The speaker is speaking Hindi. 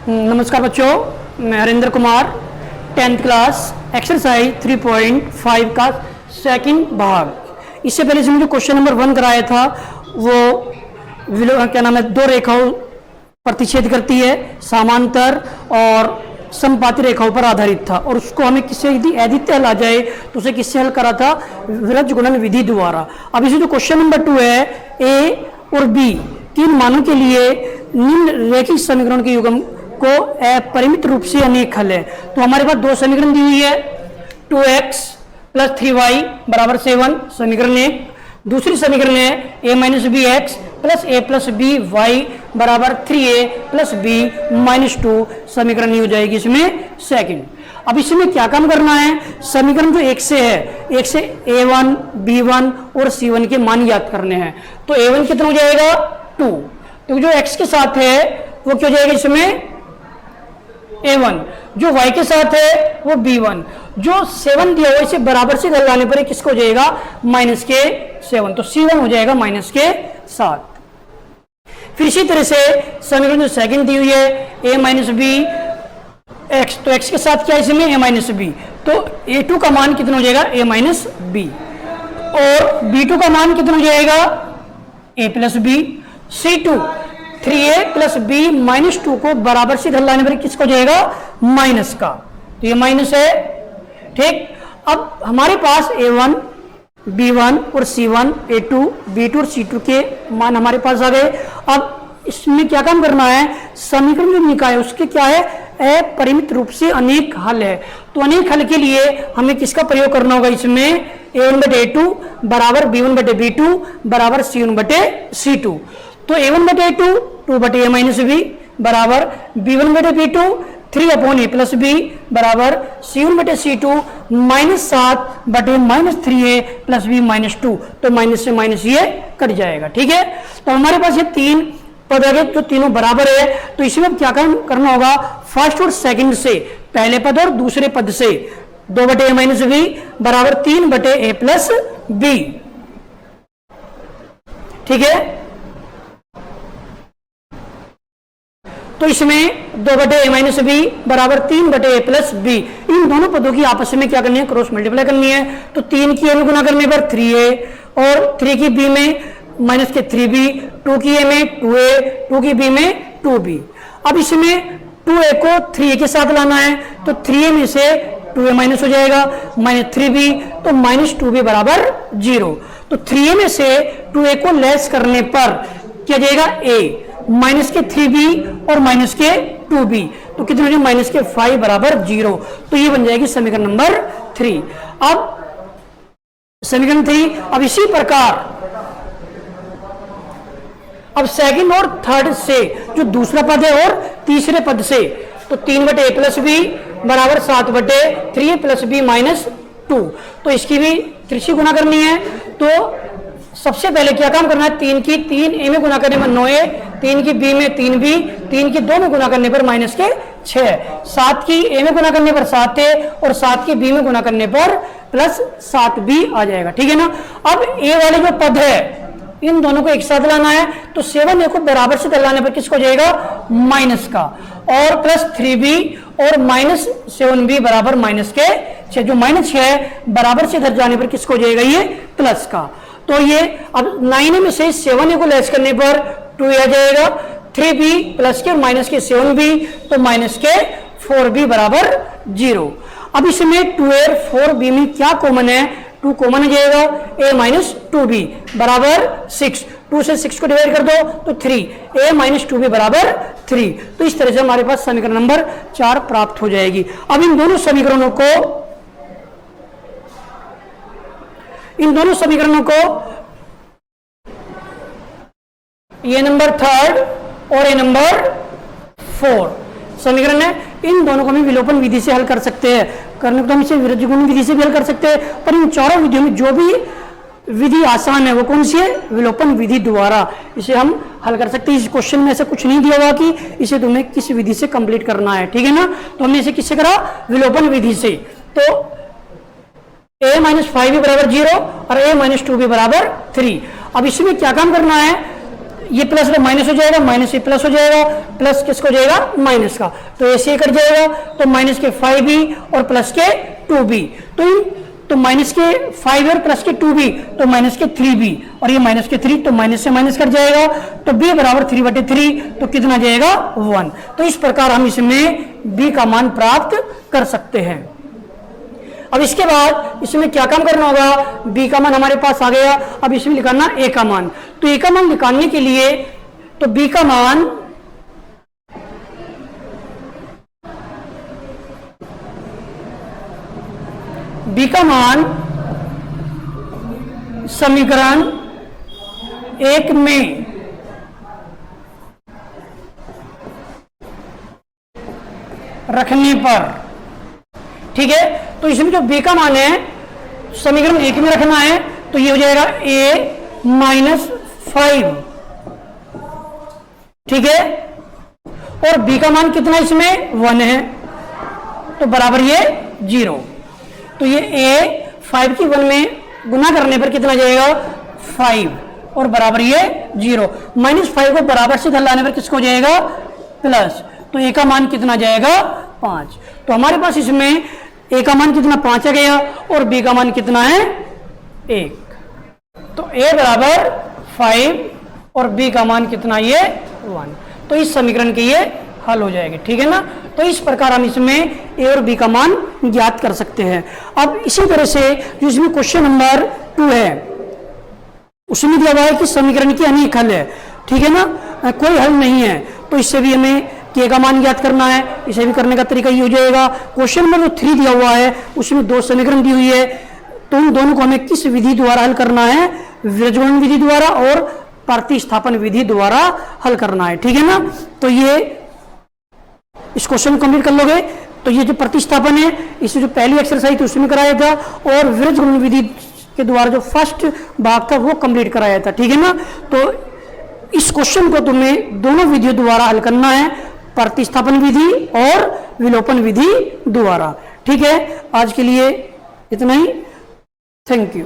नमस्कार बच्चों, मैं Harendra Kumar 10th class exercise 3.5 का सेकंड भाग। इससे पहले से मुझे क्वेश्चन नंबर 1 कराया था, वो क्या नाम है, दो रेखाओं प्रतिच्छेद करती है, समांतर और समपाती रेखाओं पर आधारित था, और उसको हमें किससे यदि अद्वितीय हल आ जाए तो उसे किससे हल करा था, विरज गुणन विधि द्वारा। अब इसे जो क्वेश्चन नंबर 2 है, ए और बी तीन मानों के लिए निम्न रैखिक समीकरण के युग्म को अपरिमित रूप से अनेक हल है। तो हमारे पास दो समीकरण दी हुई है, 2x प्लस 3y बराबर 7 समीकरण 1। दूसरी समीकरण है a minus B X plus A plus B Y बराबर 3a प्लस बी माइनस 2 समीकरण हो जाएगी इसमें सेकंड। अब इसमें क्या काम करना है, समीकरण जो एक से है, एक से a1 b1 और c1 के मान याद करने हैं। तो a1 कितना हो जाएगा 2, तो जो x के साथ है वो क्या हो जाएगा इसमें a1, जो y के साथ है वो b1, जो 7 दिया हुआ इसे बराबर से घर लाने पर किसको हो जाएगा माइनस के 7, तो c1 हो जाएगा माइनस के 7। फिर इसी तरह से समीकरण जो सेकंड दी हुई है a माइनस बी एक्स, तो x के साथ क्या है इसमें a माइनस बी, तो a2 का मान कितना हो जाएगा a माइनस बी, और b2 का मान कितना हो जाएगा a plus B. c2 3a plus B minus 2 को बराबर से घर लाने पर किसको जाएगा माइनस का, तो ये माइनस है, ठीक। अब हमारे पास a1 b1 और c1 a2 b2 और c2 के मान हमारे पास आ गए। अब इसमें क्या काम करना है, समीकरण जो निकाय उसके क्या है, अपरिमित रूप से अनेक हल है। तो अनेक हल के लिए हमें किसका प्रयोग करना होगा, इसमें a1 बटे a2 बराबर b1 बटे b2 बराबर c1 बटे c2। तो a1 बटे a2 2 बटे a माइनस बी बराबर b1 बटे b2 3 upon a plus B बराबर c1 बटे c2 माइनस 7 बटे minus 3a plus B minus 2, तो माइनस से माइनस ये कट जाएगा, ठीक है। तो हमारे पास ये तीन पद है जो तीनों बराबर है, तो इसमें अब क्या करना होगा, फर्स्ट और सेकंड से, पहले पद और दूसरे पद से 2 बटे a माइनस बी बराबर 3 बटे a प्लस बी, ठीक है। तो इसमें 2 बटे a माइनस बी बराबर 3 बटे a प्लस बी, इन दोनों पदों की आपस में क्या करनी है, क्रॉस मल्टीप्लाई करनी है। तो 3 की a में गुना करने पर 3a और 3 की b में माइनस के 3b, 2 की a में 2a, 2 की b में 2b। अब इसमें 2a को 3a के साथ लाना है, तो 3a में से 2a माइनस हो जाएगा माइनस 3b, तो माइनस 2b बराबर 0। तो 3a में से 2a को लेस करने पर क्या जाएगा a माइनस के 3b और माइनस के 2b, तो कितने हो जाएगा माइनस के 5 बराबर 0। तो ये बन जाएगी समीकरण नंबर 3। अब समीकरण 3, अब इसी प्रकार अब सेकंड और थर्ड से जो दूसरा पद है और तीसरे पद से, तो 3 बटे a प्लस बी बराबर 7 बटे 3a प्लस बी माइनस 2, तो इसकी भी त्रिशी गुना करनी है। तो सबसे पहले क्या काम करना है, 3 की 3 a में गुना करने पर 9a, 3 की b में 3b, 3 की 2 में गुना करने पर माइनस के 6, 7 की a में गुना करने पर 7a और 7 की b में गुना करने पर प्लस 7b आ जाएगा, ठीक है ना। अब a वाले जो पद है इन दोनों को एक साथ लाना है, तो 7a को बराबर से लाने पर किसको जाएगा माइनस का, और प्लस 3b और माइनस 7b बराबर माइनस के 6, जो माइनस 6 बराबर से इधर जाने पर किसको जाएगा ये प्लस का। तो ये अब 9a में से 7a को लेस करने पर 2a आ जाएगा, 3b प्लस के और माइनस के 7b, तो माइनस के 4b बराबर 0। अब इसमें 2a और 4b में क्या कॉमन है, 2 कॉमन हो जाएगा, a माइनस 2b बराबर 6, 2 से 6 को डिवाइड कर दो तो 3, a माइनस 2b बराबर 3। तो इस तरह से हमारे पास समीकरण नंबर 4 प्राप्त हो जाएगी। अब इन दोनों समीकरणों को ये नंबर 3 और ये नंबर 4 समीकरण है, इन दोनों को हम विलोपन विधि से हल कर सकते हैं। करने को तो हम इसे विरज गुणन विधि से भी हल कर सकते हैं, पर इन चारों विधियों में जो भी विधि आसान है वो कौन सी है, विलोपन विधि द्वारा इसे हम हल कर सकते हैं। इस क्वेश्चन में ऐसा कुछ नहीं दिया हुआ कि इसे तुम्हें किस विधि से कंप्लीट करना है, ठीक है ना। तो हमने इसे किससे करा, विलोपन विधि से। तो a माइनस 5b बराबर 0 और a माइनस 2b बराबर 3। अब इसमें क्या काम करना है, ये प्लस का माइनस हो जाएगा, माइनस से प्लस हो जाएगा, प्लस किसको हो जाएगा, माइनस का, तो ऐसे कट जाएगा, तो माइनस के 5b और प्लस के 2b, तो माइनस के 5 और प्लस के 2b, तो माइनस के 3b, और ये माइनस के 3, तो माइनस से माइनस कट जाएगा, तो b बराबर 3/3, तो कितना जाएगा 1। तो इस प्रकार हम इसमें b का मान प्राप्त कर सकते हैं। अब इसके बाद इसमें क्या काम करना होगा, b का मान हमारे पास आ गया, अब इसमें निकालना a का मान। तो a का मान निकालने के लिए तो b का मान समीकरण 1 में रखने पर, ठीक है, तो इसमें जो b का मान है समीकरण 1 में रखना है, तो ये हो जाएगा a - 5, ठीक है, और b का मान कितना इसमें 1 है, तो बराबर ये 0, तो ये a 5 की 1 में गुना करने पर कितना जाएगा 5, और बराबर ये 0, -5 को बराबर से घर लाने पर किसको हो जाएगा प्लस, तो a का मान कितना जाएगा 5। तो हमारे पास इसमें a का मान कितना 5 आ गया, और b का मान कितना है 1, तो a बराबर 5 और b का मान कितना ये 1, तो इस समीकरण के ये हल हो जाएगी, ठीक है ना। तो इस प्रकार हम इसमें a और b का मान ज्ञात कर सकते हैं। अब इसी तरह से जो इसमें क्वेश्चन नंबर 2 है उसमें दिया हुआ है कि समीकरण की अनेक हल है, ठीक है ना, कोई हल नहीं है, तो इससे भी हमें k का मान ज्ञात करना है, इसे भी करने का तरीका ये हो जाएगा। क्वेश्चन नंबर जो 3 दिया हुआ है उसमें 2 समीकरण दी हुई है, तो उन दोनों को हमें किस विधि द्वारा हल करना है, विरजगुणन विधि द्वारा और प्रतिस्थापन विधि द्वारा हल करना है, ठीक है ना। तो ये इस क्वेश्चन को कंप्लीट कर लोगे, तो ये जो प्रतिस्थापन है इसे जो पहली एक्सरसाइज थी उसमें कराया था, और विरजगुणन विधि के द्वारा जो फर्स्ट भाग था वो कंप्लीट कराया था, ठीक है ना। तो इस क्वेश्चन को तुम्हें दोनों विधियों द्वारा हल करना है, प्रतिस्थापन विधि और विलोपन विधि द्वारा, ठीक है। आज के लिए इतना ही, थैंक यू।